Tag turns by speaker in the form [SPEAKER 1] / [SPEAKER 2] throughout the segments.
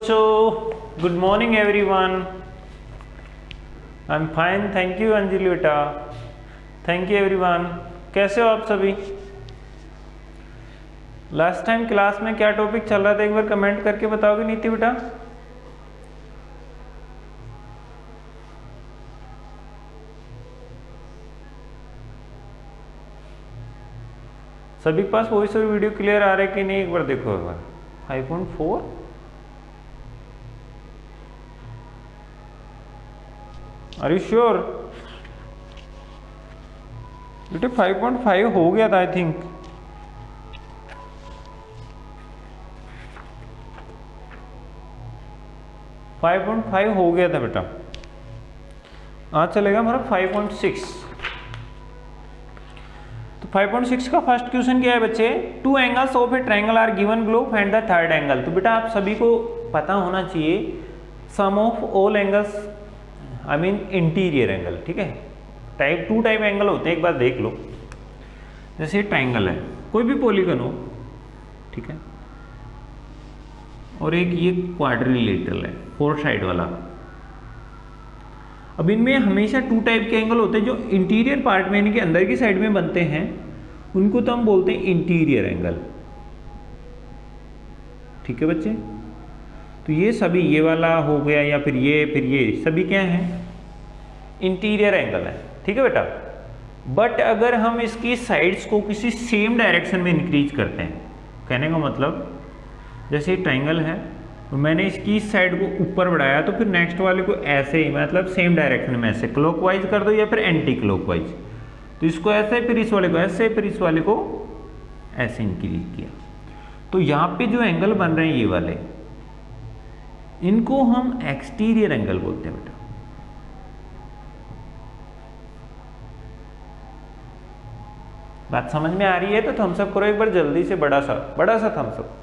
[SPEAKER 1] So, good morning everyone. I'm fine, thank you Anjali बेटा. Thank you everyone. कैसे हो आप सभी? लास्ट टाइम क्लास में क्या टॉपिक चल रहा था एक बार कमेंट करके बताओगे नीति बेटा? सभी के पास वॉइस और वीडियो क्लियर आ रहा है कि नहीं एक बार देखो एक बार. 5.4 आर यू श्योर बेटे? 5.5 हो गया था I think. Five point five हो गया था बेटा. आज चलेगा हमारा 5.6. तो 5.6 का फर्स्ट क्वेश्चन क्या है बच्चे? Two angles of a triangle are given below, find the third angle. तो बेटा आप सभी को पता होना चाहिए sum of all angles, I mean interior angle. ठीक है, टू टाइप एंगल होते हैं, एक बार देख लो. जैसे ट्रायंगल है, कोई भी पॉलीगन हो, ठीक है, और एक ये क्वाड्रिलेटरल है, फोर साइड वाला. अब इनमें हमेशा टू टाइप के एंगल होते हैं जो इंटीरियर पार्ट में यानी कि अंदर की साइड में बनते हैं, उनको तो हम बोलते हैं इंटीरियर एंगल. ठीक है बच्चे, तो ये सभी, ये वाला हो गया या फिर ये सभी क्या हैं? इंटीरियर एंगल है. ठीक है बेटा. बट अगर हम इसकी साइड्स को किसी सेम डायरेक्शन में इंक्रीज करते हैं, कहने का मतलब जैसे ट्रायंगल है, मैंने इसकी इस साइड को ऊपर बढ़ाया तो फिर नेक्स्ट वाले को ऐसे ही, मतलब सेम डायरेक्शन में ऐसे क्लॉकवाइज कर दो या फिर एंटी क्लॉकवाइज. तो इसको ऐसे, फिर इस वाले को ऐसे, फिर इस वाले को ऐसे इंक्रीज किया. तो यहाँ पे जो एंगल बन रहे हैं ये वाले, इनको हम एक्सटीरियर एंगल बोलते हैं बेटा. बात समझ में आ रही है? तो थम्स अप करो एक बार जल्दी से, बड़ा सा थम्स अप.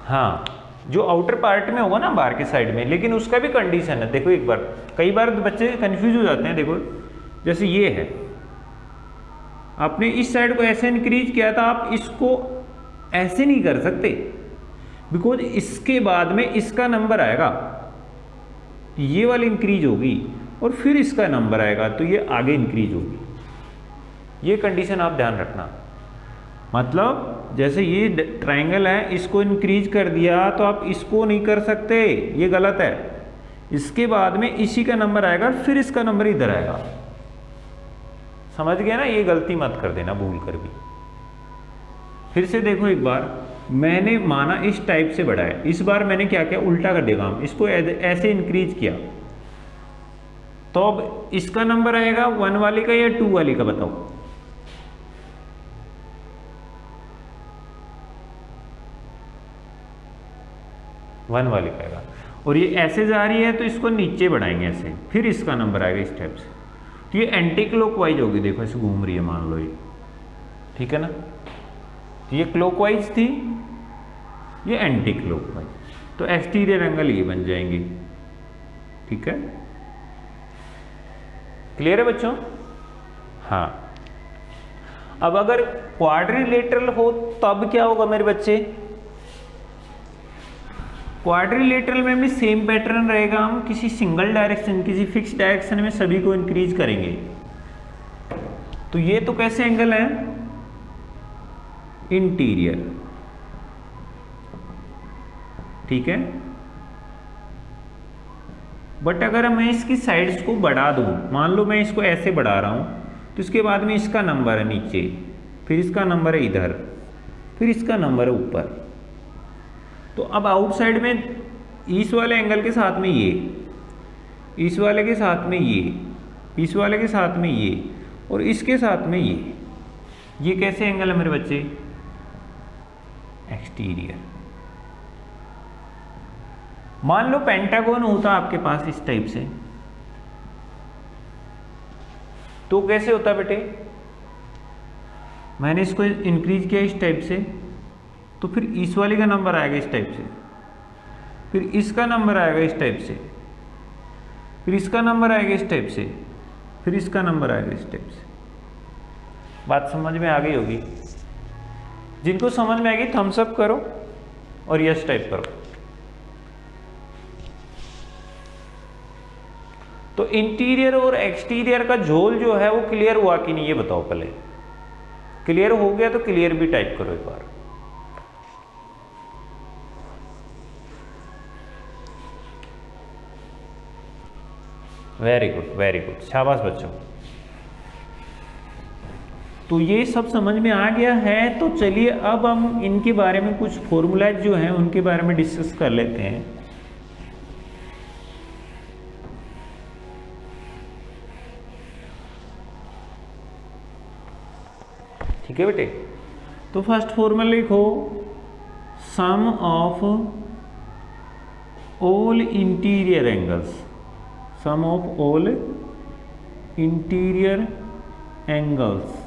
[SPEAKER 1] हाँ, जो आउटर पार्ट में होगा ना बाहर के साइड में, लेकिन उसका भी कंडीशन है. देखो एक बार, कई बार बच्चे कंफ्यूज हो जाते हैं. देखो जैसे ये है, आपने इस साइड को ऐसे इंक्रीज किया था, आप इसको ऐसे नहीं कर सकते, बिकॉज इसके बाद में इसका नंबर आएगा, ये वाली इंक्रीज होगी और फिर इसका नंबर आएगा, तो ये आगे इंक्रीज होगी. ये कंडीशन आप ध्यान रखना. मतलब जैसे ये ट्रायंगल है, इसको इंक्रीज कर दिया तो आप इसको नहीं कर सकते, ये गलत है. इसके बाद में इसी का नंबर आएगा, फिर इसका नंबर इधर आएगा. समझ गए ना? ये गलती मत कर देना भूल कर भी. फिर से देखो एक बार, मैंने माना इस टाइप से बढ़ाया, इस बार मैंने क्या किया, उल्टा कर दिया काम, इसको ऐसे इंक्रीज किया. तो अब इसका नंबर आएगा 1 वाले का या 2 वाले का? बताओ. वन वाले का आएगा. और ये ऐसे जा रही है तो इसको नीचे बढ़ाएंगे ऐसे, फिर इसका नंबर आएगा इस टाइप से. तो ये एंटी क्लॉकवाइज होगी. देखो ऐसे घूम रही है मान लो ये, ठीक है ना? तो ये क्लॉकवाइज थी, ये एंटी क्लॉकवाइज, तो एक्सटीरियर एंगल ये बन जाएंगी. ठीक है, क्लियर है बच्चों? हाँ. अब अगर क्वाड्रिलेटरल हो तब क्या होगा मेरे बच्चे? क्वाड्रिलेटरल में भी सेम पैटर्न रहेगा, हम किसी सिंगल डायरेक्शन, किसी फिक्स डायरेक्शन में सभी को इंक्रीज करेंगे. तो ये तो कैसे एंगल है? इंटीरियर. ठीक है. बट अगर मैं इसकी साइड्स को बढ़ा दूं, मान लो मैं इसको ऐसे बढ़ा रहा हूं, तो इसके बाद में इसका नंबर है नीचे, फिर इसका नंबर है इधर, फिर इसका नंबर है ऊपर. तो अब आउटसाइड में इस वाले एंगल के साथ में ये, इस वाले के साथ में ये, इस वाले के साथ में ये, और इसके साथ में ये कैसे एंगल है मेरे बच्चे? एक्सटीरियर. मान लो पेंटागन होता आपके पास इस टाइप से, तो कैसे होता बेटे? मैंने इसको इंक्रीज किया इस टाइप से, तो फिर इस वाले का नंबर आएगा इस टाइप से, फिर इसका नंबर आएगा इस टाइप से, फिर इसका नंबर आएगा इस टाइप से, फिर इसका नंबर आएगा इस टाइप से. बात समझ में आ गई होगी। जिनको समझ में आएगी थम्स अप करो और यस टाइप करो। तो इंटीरियर और एक्सटीरियर का झोल जो है वो क्लियर हुआ कि नहीं, ये बताओ पहले। क्लियर हो गया तो क्लियर भी टाइप करो एक बार। वेरी गुड, वेरी गुड, शाबाश बच्चों। तो ये सब समझ में आ गया है। तो चलिए अब हम इनके बारे में कुछ फॉर्मूलाज जो हैं उनके बारे में डिस्कस कर लेते हैं। ठीक है बेटे, तो फर्स्ट फॉर्मूला लिखो, sum of all interior angles, sum of all interior angles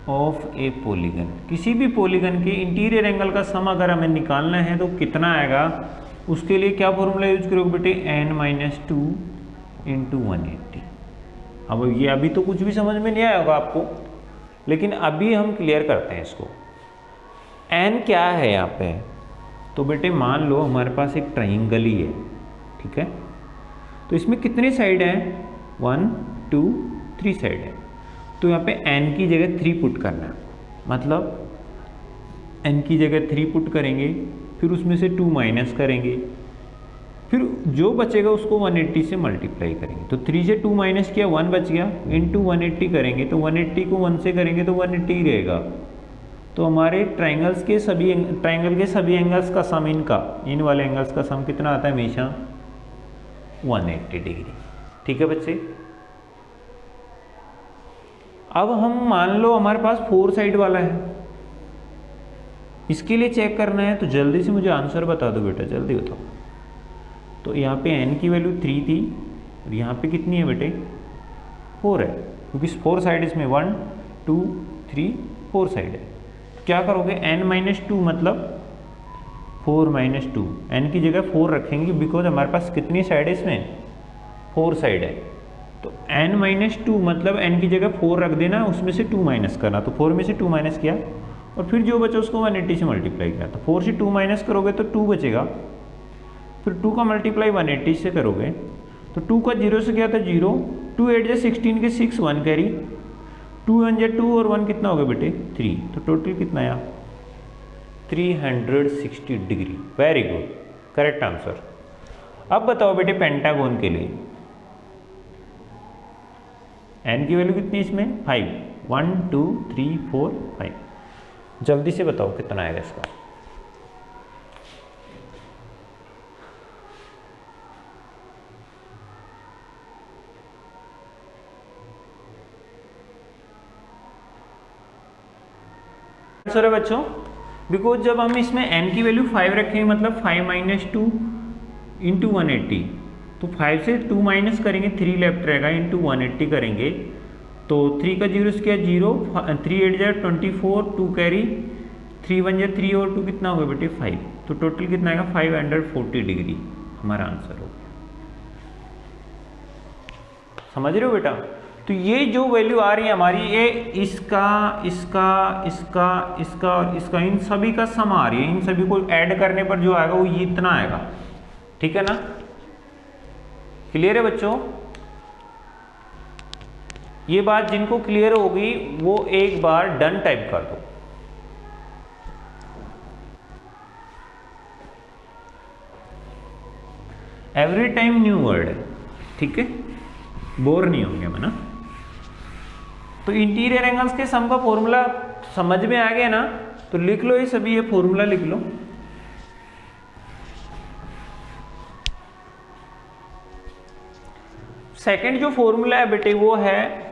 [SPEAKER 1] of a polygon. किसी भी पॉलीगन के इंटीरियर एंगल का सम अगर हमें निकालना है तो कितना आएगा, उसके लिए क्या फॉर्मूला यूज करोगे बेटे, n-2 इंटू 180। अब ये अभी तो कुछ भी समझ में नहीं आया होगा आपको, लेकिन अभी हम क्लियर करते हैं इसको। n क्या है यहाँ पे, तो बेटे मान लो हमारे पास एक ट्राइंगल ही है, ठीक है। तो इसमें कितने साइड हैं, 1 2 3 साइड है। तो यहाँ पे n की जगह 3 पुट करना है, मतलब n की जगह 3 पुट करेंगे, फिर उसमें से 2 माइनस करेंगे, फिर जो बचेगा उसको 180 से मल्टीप्लाई करेंगे। तो 3 से 2 माइनस किया, 1 बच गया, इंटू 180 करेंगे, तो 180 को 1 से करेंगे तो 180 ही रहेगा। तो हमारे ट्राइंगल के सभी एंगल्स का सम, इन वाले एंगल्स का सम कितना आता है हमेशा, 180 डिग्री। ठीक है बच्चे। अब हम मान लो हमारे पास 4 साइड वाला है, इसके लिए चेक करना है, तो जल्दी से मुझे आंसर बता दो बेटा, जल्दी बताओ। तो यहाँ पे n की वैल्यू 3 थी और यहाँ पे कितनी है बेटे, 4 है, क्योंकि 4 साइड इसमें 1 2 3 4 साइड है। तो क्या करोगे, n-2 मतलब 4 - 2, n की जगह 4 रखेंगे, बिकॉज हमारे पास कितनी साइड है इसमें, 4 साइड है। तो n-2 मतलब n की जगह 4 रख देना, उसमें से 2 माइनस करना, तो 4 में से 2 माइनस किया और फिर जो बचा उसको 180 से मल्टीप्लाई किया। तो 4 से 2 माइनस करोगे तो 2 बचेगा, फिर 2 का मल्टीप्लाई 180 से करोगे तो 2 का 0 से क्या था 0, 2 8 जा 16 के 6 1 कैरी, 2 1 जा 2 और 1 कितना हो गया बेटे 3, तो टोटल कितना आया 360 degree. Very good, correct answer. अब बताओ बेटे पेंटागन के लिए n की वैल्यू कितनी इसमें 5, 1 2 3 4 5, जल्दी से बताओ कितना आएगा इसका। आंसर है बच्चों, बिकॉज जब हम इसमें n की वैल्यू 5 रखेंगे मतलब 5 - 2 इंटू 180, तो 5 से 2 माइनस करेंगे 3 लेफ्ट रहेगा, इंटू 180 करेंगे तो 3 का 0 से क्या 0, 3 8 जा 24, 2 कैरी, 3 1 जा 3 और 2 कितना होगा बेटे 5, तो टोटल कितना आएगा 540 डिग्री हमारा आंसर होगा। समझ रहे हो बेटा। तो ये जो वैल्यू आ रही है हमारी, ये इसका इसका इसका इसका और इसका, इन सभी का सम आ रही है, इन सभी को ऐड करने पर जो आएगा वो ये इतना आएगा। ठीक है ना, क्लियर है बच्चों। ये बात जिनको क्लियर होगी वो एक बार डन टाइप कर दो। एवरी टाइम न्यू वर्ड है, ठीक है, बोर नहीं होंगे हम ना। तो इंटीरियर एंगल्स के सम का फॉर्मूला समझ में आ गया ना, तो लिख लो ये सभी, ये फॉर्मूला लिख लो। सेकंड जो फॉर्मूला है बेटे वो है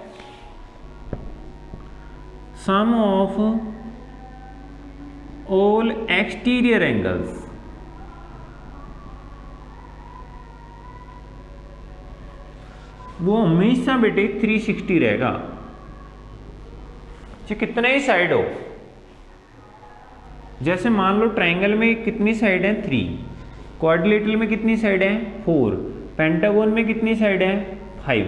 [SPEAKER 1] सम ऑफ ऑल एक्सटीरियर एंगल्स वो हमेशा बेटे 360 रहेगा, चाहे कितने ही साइड हो। जैसे मान लो ट्रायंगल में कितनी साइड है 3, क्वाड्रिलेटरल में कितनी साइड है 4, पेंटागन में कितनी साइड है 5,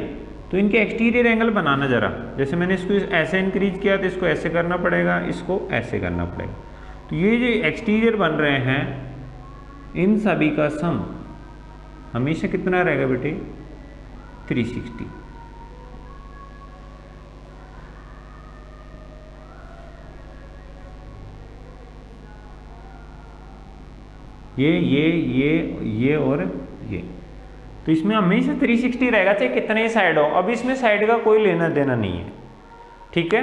[SPEAKER 1] तो इनके एक्सटीरियर एंगल बनाना जरा, जैसे मैंने इसको ऐसे इंक्रीज किया तो इसको ऐसे करना पड़ेगा, इसको ऐसे करना पड़ेगा। तो ये जो एक्सटीरियर बन रहे हैं इन सभी का सम हमेशा कितना रहेगा बेटे, 360। ये और ये, तो इसमें हमेशा 360 रहेगा चाहे कितने ही साइड हो। अब इसमें साइड का कोई लेना देना नहीं है, ठीक है।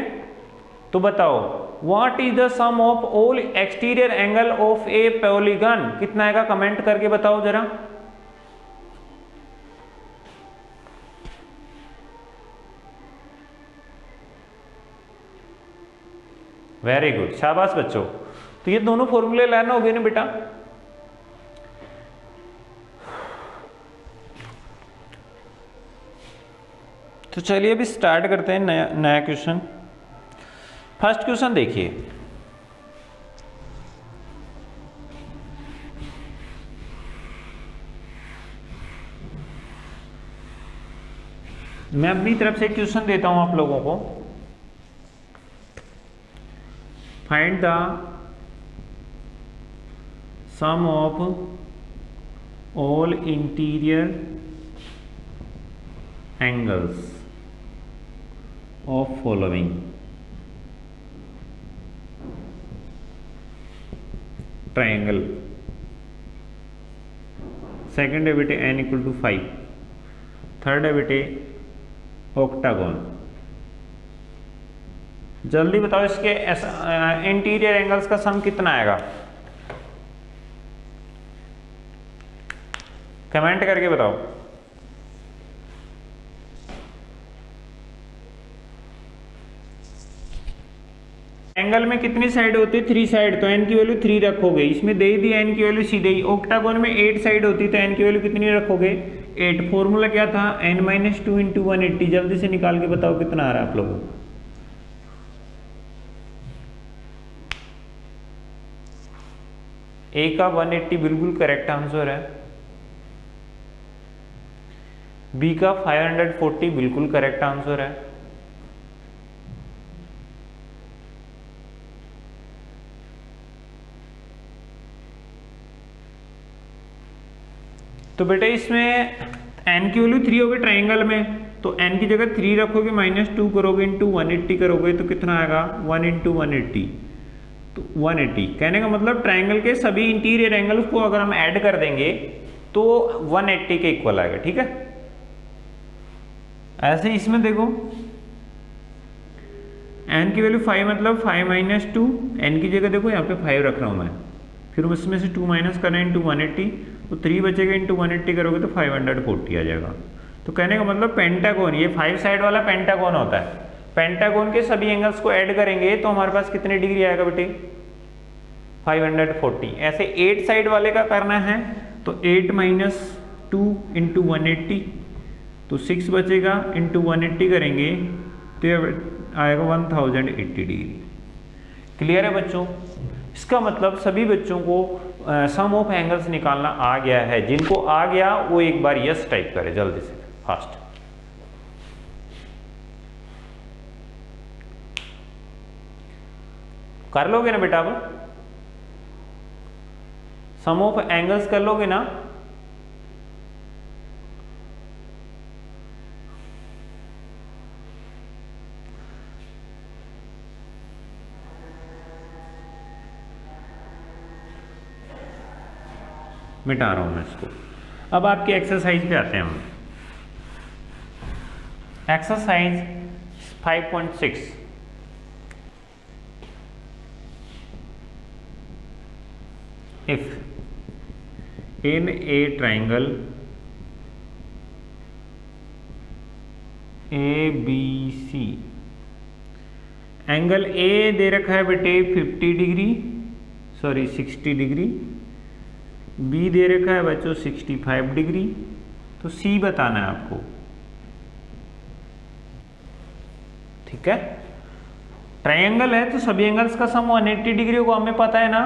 [SPEAKER 1] तो बताओ what is the sum of all exterior angle of a polygon, कितना आएगा कमेंट करके बताओ जरा। वेरी गुड, शाबाश बच्चों। तो ये दोनों फॉर्मूले लर्न हो गए ना बेटा। तो चलिए अभी स्टार्ट करते हैं नया क्वेश्चन। फर्स्ट क्वेश्चन देखिए, मैं अपनी तरफ से क्वेश्चन देता हूं आप लोगों को। Find the sum of all interior angles of following. Triangle, second है बेटे n इक्वल टू 5, थर्ड है बेटे ऑक्टागोन। जल्दी बताओ इसके इंटीरियर एंगल्स का सम कितना आएगा, कमेंट करके बताओ। एंगल में कितनी साइड होती है, 3 साइड, तो n की वैल्यू 3 रखोगे। इसमें दे दी n की वैल्यू सीधे ही। ऑक्टागोन में 8 साइड होती तो n की वैल्यू कितनी रखोगे, 8। फॉर्मूला क्या था, n - 2 × 180। जल्दी से निकाल के बताओ कितना आ रहा है आप लोगों को। ए का 180 बिल्कुल करेक्ट आंसर है, बी का 540 बिल्कुल करेक्ट आंसर है, तो बेटे इसमें n की वैल्यू 3 होगी ट्राइंगल में, तो n की जगह 3 रखोगे, -2 करोगे, इंटू 180 करोगे, तो कितना आएगा 1 × 180, तो 180। कहने का मतलब ट्राइंगल के सभी इंटीरियर एंगल्स को अगर हम ऐड कर देंगे तो 180 के इक्वल आएगा, ठीक है। ऐसे इसमें देखो n की वैल्यू 5 मतलब 5 - 2, n की जगह देखो यहाँ पे 5 रख रहा हूँ मैं, फिर उसमें से 2 माइनस करना इंटू 180, तो 3 बचेगा, इंटू 180 करोगे तो 540 आ जाएगा। तो कहने का मतलब पेंटागोन, ये 5 साइड वाला पेंटागोन होता है, पेंटागोन के सभी एंगल्स को ऐड करेंगे तो हमारे पास कितने डिग्री आएगा बेटे, 540। ऐसे 8 साइड वाले का करना है तो 8 - 2 इंटू 180, तो 6 बचेगा, इंटू 180 करेंगे तो आएगा 1080 डिग्री। क्लियर है बच्चों। इसका मतलब सभी बच्चों को सम ऑफ एंगल्स निकालना आ गया है। जिनको आ गया वो एक बार यस टाइप करे जल्दी से, फास्ट। कर लोगे ना बेटा, अब सम ऑफ एंगल्स कर लोगे ना। मिटा रहा हूं मैं इसको। अब आपकी एक्सरसाइज पे आते हैं हम। Exercise 5.6, if in a triangle ABC angle A दे रखा है बेटे 60 डिग्री, बी दे रखा है बच्चों 65 डिग्री, तो सी बताना है आपको, ठीक है। ट्रायंगल है तो सभी एंगल्स का सम 180 डिग्री को हमें पता है ना,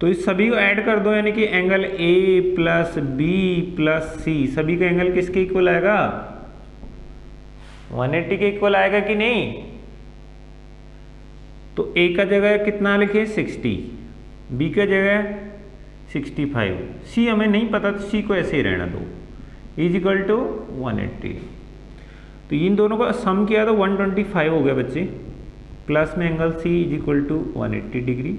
[SPEAKER 1] तो तो इस सभी को ऐड कर दो, यानी कि angle A plus B plus C, सभी का एंगल किसके इक्वल आएगा? 180 के इक्वल आएगा कि नहीं? तो ए का जगह कितना लिखे 60, बी का जगह 65, सी हमें नहीं पता तो सी को ऐसे ही रहना दो, इज इक्वल टू 180। तो इन दोनों का सम किया तो 125 हो गया बच्चे, प्लस में angle C is equal to 180 degree.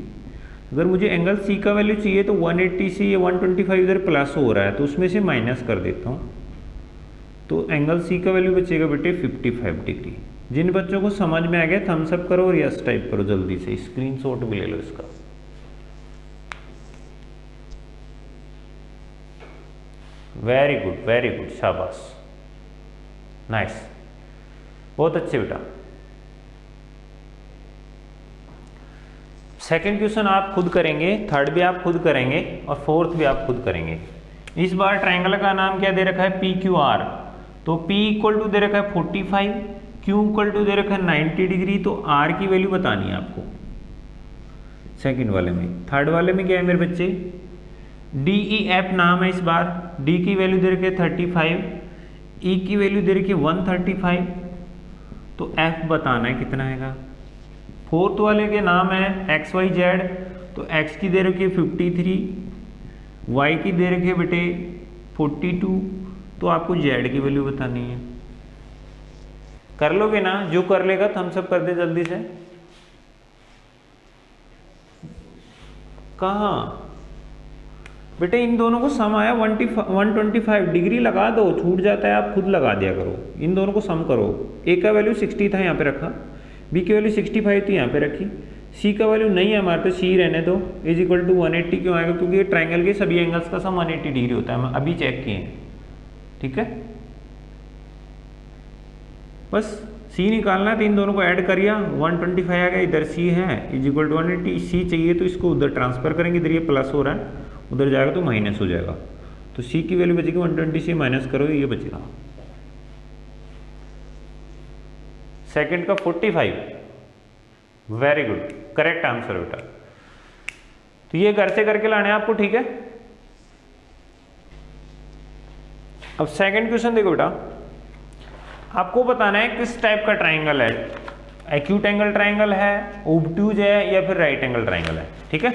[SPEAKER 1] अगर मुझे एंगल सी का वैल्यू चाहिए तो 180 से ये 125 इधर प्लस हो रहा है तो उसमें से माइनस कर देता हूँ, तो एंगल सी का वैल्यू बचेगा बेटे 55 डिग्री। जिन बच्चों को समझ में आ गया थम्स अप करो और यस टाइप करो, जल्दी से स्क्रीनशॉट भी ले लो इसका। वेरी गुड, शाबाश, नाइस, बहुत अच्छे बेटा। सेकंड क्वेश्चन आप खुद करेंगे, थर्ड भी आप खुद करेंगे और फोर्थ भी आप खुद करेंगे। इस बार ट्रायंगल का नाम क्या दे रखा है? P Q are. तो P इक्वल टू दे रखा है 45, Q इक्वल टू दे रखा है 90 डिग्री, तो R की वैल्यू बतानी है आपको सेकंड वाले में। थर्ड वाले में क्या है मेरे बच्चे? DEF नाम है इस बार। D की वैल्यू दे रखी है 35, E की वैल्यू दे रखी है 135, तो F बताना है कितना आएगा। फोर्थ वाले के नाम है XYZ, तो X की दे रखी है 53, Y की दे रखी है बेटे 42, तो आपको Z की वैल्यू बतानी है। कर लोगे ना? जो कर लेगा थम्स अप कर दे जल्दी से। कहाँ बेटे? इन दोनों को सम आया 125 डिग्री, लगा दो, छूट जाता है आप खुद लगा दिया करो। इन दोनों को सम करो। ए का वैल्यू 60 था यहाँ पे रखा, बी की वैल्यू 65 थी यहाँ पे रखी, सी का वैल्यू नहीं है हमारे पे, सी रहने दो, इज इक्वल टू 180 क्यों आएगा? क्योंकि ये ट्राइंगल के सभी एंगल्स का सम 180 डिग्री होता है, हम अभी चेक किए हैं, ठीक है। बस सी निकालना है तो इन दोनों को ऐड करिए, 125 आ गया, इधर सी है, इज इक्वल टू 180, सी चाहिए तो इसको उधर ट्रांसफर करेंगे, इधर ये प्लस हो रहा है, उधर जाएगा तो माइनस हो जाएगा, तो सी की वैल्यू बचेगी 120 से माइनस करो, ये बचेगा सेकंड का 45। वेरी गुड, करेक्ट आंसर बेटा। तो ये घर से करके लाने आपको, ठीक है। अब सेकंड क्वेश्चन देखो बेटा, आपको बताना है किस टाइप का ट्राइंगल है, एक्यूट एंगल ट्राइंगल है, ओब्ट्यूज है, या फिर राइट एंगल ट्राइंगल है, ठीक है।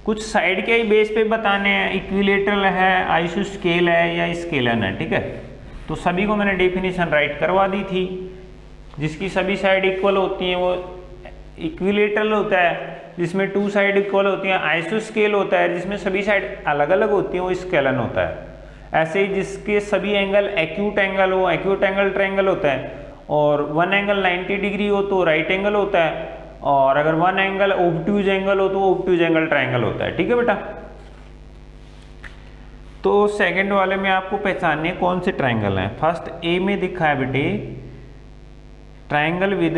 [SPEAKER 1] कुछ साइड के ही बेस पे बताने हैं, इक्विलेटरल है, आइसोस्केल है, या स्केलन है, ठीक है। तो सभी को मैंने डेफिनेशन राइट करवा दी थी। जिसकी सभी साइड इक्वल होती हैं वो इक्विलेटरल होता है, जिसमें टू साइड इक्वल होती हैं आइसोस्केल होता है, जिसमें सभी साइड अलग अलग होती हैं वो स्केलन होता है। ऐसे ही जिसके सभी एंगल एक्यूट एंगल हो, एक्यूट एंगल ट्रायंगल होता है, और वन एंगल 90 डिग्री हो तो राइट एंगल होता है, और अगर वन एंगल ओब्ट्यूज एंगल हो तो ओब्ट्यूज एंगल ट्रायंगल होता है, ठीक है बेटा। तो सेकंड वाले में आपको पहचानने कौन से ट्रायंगल हैं। फर्स्ट ए में दिखा है बेटे triangle with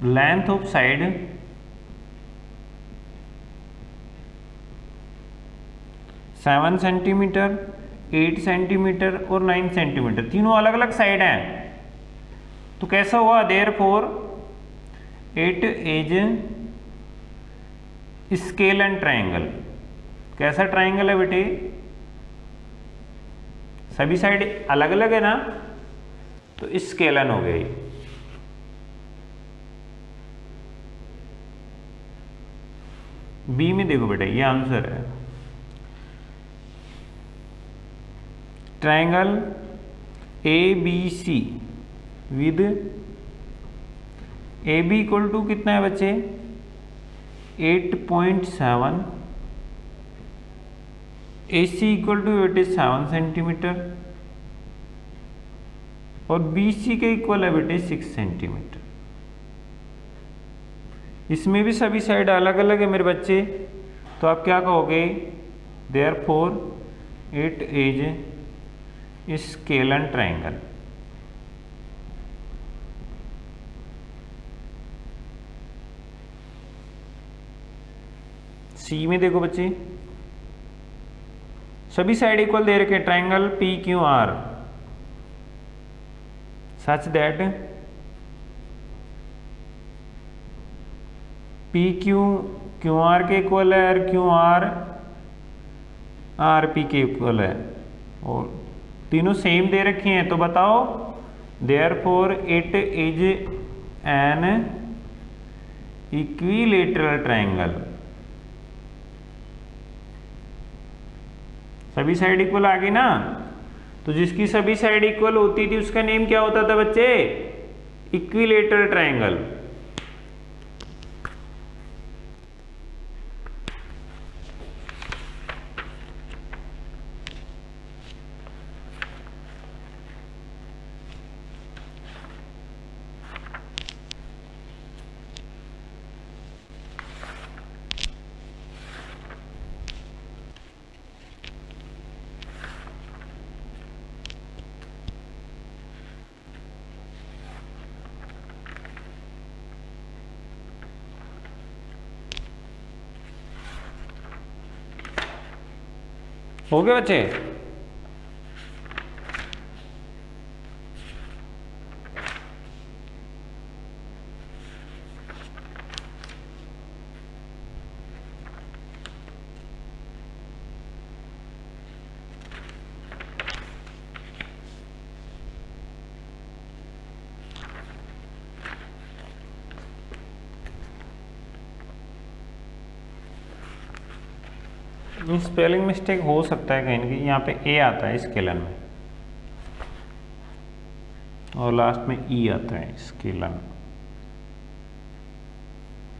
[SPEAKER 1] length of side 7 centimetre, 8 centimetre और 9 सेंटीमीटर, तीनों अलग अलग साइड हैं। तो कैसा हुआ? Therefore it is scalene triangle. कैसा ट्रायंगल है बेटे? सभी साइड अलग अलग है ना, तो स्केलन हो गई। बी में देखो बेटा, ये आंसर है triangle ABC with AB equal to कितना है बच्चे? 8.7, AC इक्वल टू 7 सेंटीमीटर, और BC के इक्वल है बेटे 6 सेंटीमीटर। इसमें भी सभी साइड अलग अलग है मेरे बच्चे, तो आप क्या कहोगे? Therefore it is scalene triangle. C में देखो बच्चे, सभी साइड इक्वल दे रखे triangle P Q R such that P Q R के इक्वल है और क्यू आर पी के इक्वल है और तीनों सेम दे रखे हैं, तो बताओ therefore it is an equilateral triangle. सभी साइड इक्वल आ गई ना, तो जिसकी सभी साइड इक्वल होती थी उसका नेम क्या होता था बच्चे? Equilateral triangle. हो गए बच्चे? स्पेलिंग मिस्टेक हो सकता है कहीं ना कहीं, यहाँ पे ए आता है स्केलन में और लास्ट में ई आता है स्केलन।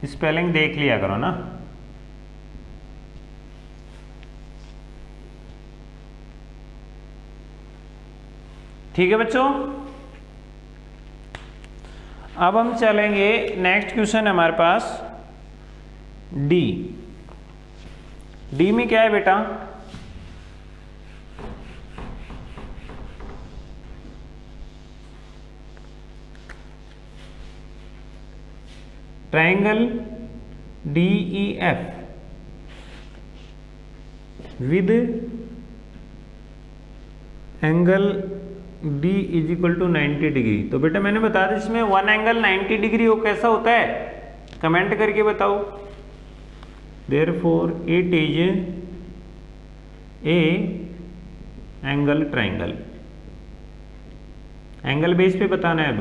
[SPEAKER 1] स्पेलिंग देख लिया करो ना। ठीक है बच्चों, अब हम चलेंगे नेक्स्ट क्वेश्चन है हमारे पास डी। डी में क्या है बेटा? Triangle DEF with angle D is equal to 90 degree. तो बेटा मैंने बता दिया इसमें वन एंगल 90 डिग्री हो कैसा होता है, कमेंट करके बताओ। Therefore it is a angle triangle. Angle base पे बताना है। अब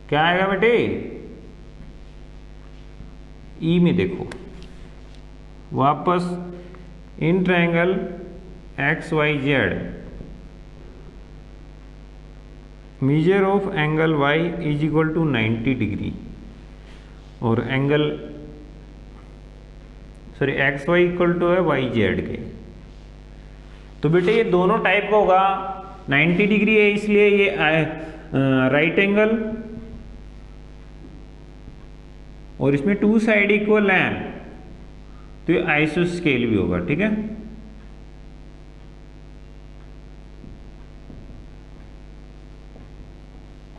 [SPEAKER 1] क्या आएगा बेटे? ई में देखो वापस in triangle XYZ measure of angle Y is equal to 90 degree और angle sorry XY equal to है YZ के। तो बेटे ये दोनों टाइप का होगा। 90 डिग्री है इसलिए ये राइट एंगल और इसमें टू साइड इक्वल है तो ये आइसोस्केल भी होगा। ठीक है,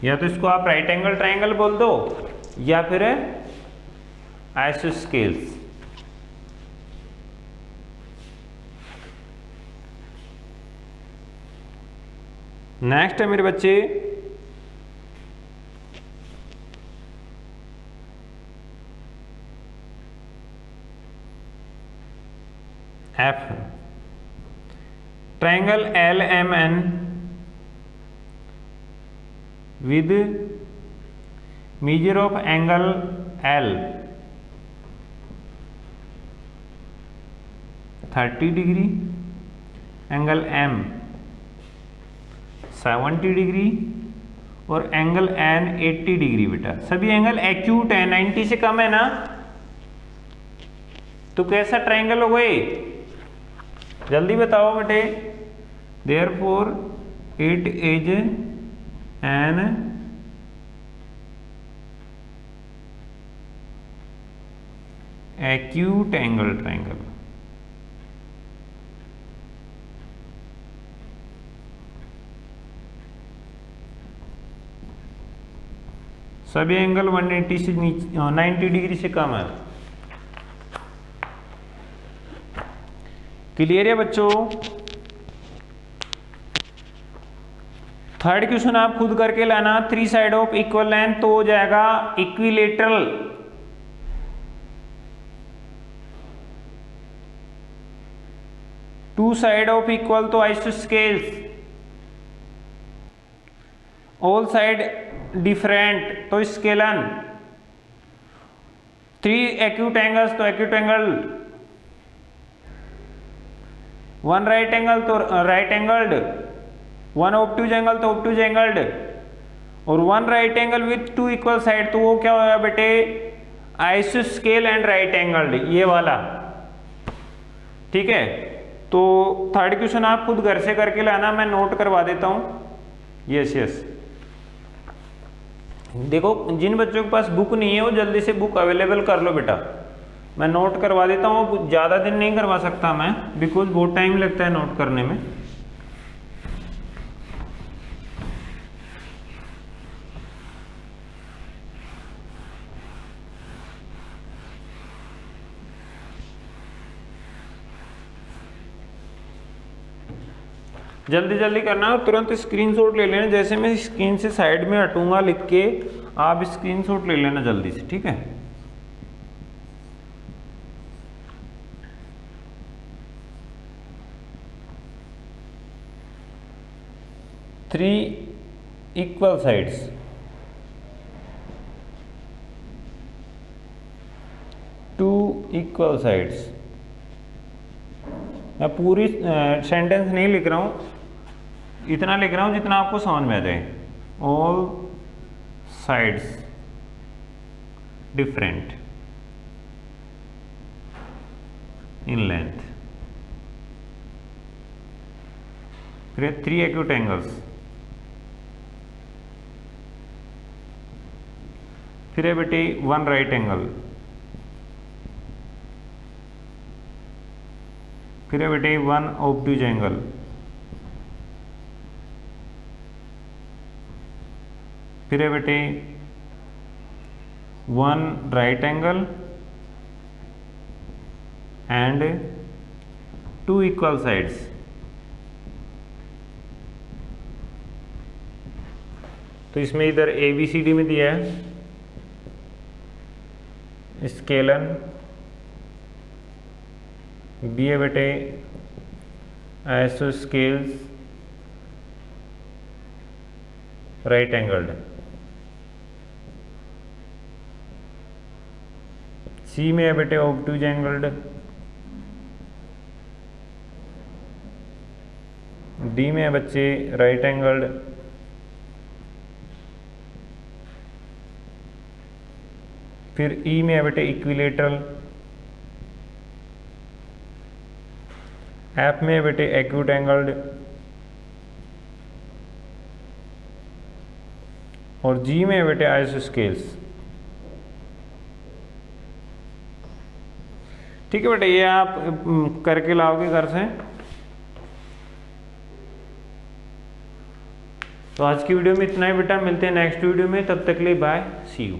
[SPEAKER 1] या तो इसको आप राइट एंगल ट्राइंगल बोल दो या फिर आइसोस्केल्स। नेक्स्ट है मेरे बच्चे F। Triangle LMN with major of angle L 30 degree, angle M 70 degree और एंगल N 80 डिग्री। बेटा सभी एंगल एक्यूट है, 90 से कम है ना, तो कैसा ट्राइंगल हो गए? जल्दी बताओ बेटे। Therefore it is an acute angle triangle. सभी एंगल 180 से नीचे 90 डिग्री से कम है। क्लियर है बच्चों? थर्ड क्वेश्चन आप खुद करके लाना। 3 साइड ऑफ इक्वल लेंथ तो हो जाएगा equilateral. Two side of equal तो आइसोस्केल्स। ऑल साइड डिफरेंट तो स्केलन। 3 एक्यूट एंगल्स तो एक्यूट एंगल। 1 राइट एंगल तो राइट एंगल्ड। 1 ऑब्ट्यूज एंगल तो ऑब्ट्यूज एंगल्ड। और 1 right angle with 2 equal side तो वो क्या होगा बेटे? आइसोस्केल एंड राइट एंगल्ड, ये वाला। ठीक है, तो थर्ड क्वेश्चन आप खुद घर से करके लाना, मैं नोट करवा देता हूं। यस यस, देखो जिन बच्चों के पास बुक नहीं है वो जल्दी से बुक अवेलेबल कर लो बेटा। मैं नोट करवा देता हूँ, ज़्यादा दिन नहीं करवा सकता मैं, बिकॉज बहुत टाइम लगता है नोट करने में। जल्दी जल्दी करना और तुरंत स्क्रीनशॉट ले लेना। जैसे मैं स्क्रीन से साइड में हटूंगा लिख के, आप स्क्रीनशॉट ले लेना जल्दी से, ठीक है? Three equal sides, two equal sides. मैं पूरी सेंटेंस नहीं लिख रहा हूं, इतना लिख रहा हूं जितना आपको समझ में आ जाए। All sides different in length. फिर 3 एक्यूट एंगल्स। फिर है बेटे 1 राइट एंगल। फिर है बेटे 1 ऑब्ट्यूज एंगल। फिर है बेटे 1 right angle and 2 equal sides. तो इसमें इधर ABCD में दिया है स्केलन, बी है बेटे आइसोस्केल्स राइट एंगल्ड। सी में है बेटे ऑब्ट्यूज एंगल्ड। डी में है बच्चे राइट एंगल्ड। फिर ई में है बेटे इक्विलेटरल। एफ में है बेटे एक्यूट एंगल्ड। और जी में है बेटे आइसोस्केल्स। ठीक है बेटा, ये आप करके लाओगे घर से। तो आज की वीडियो में इतना ही बेटा, मिलते हैं नेक्स्ट वीडियो में, तब तक के लिए बाय, सी यू।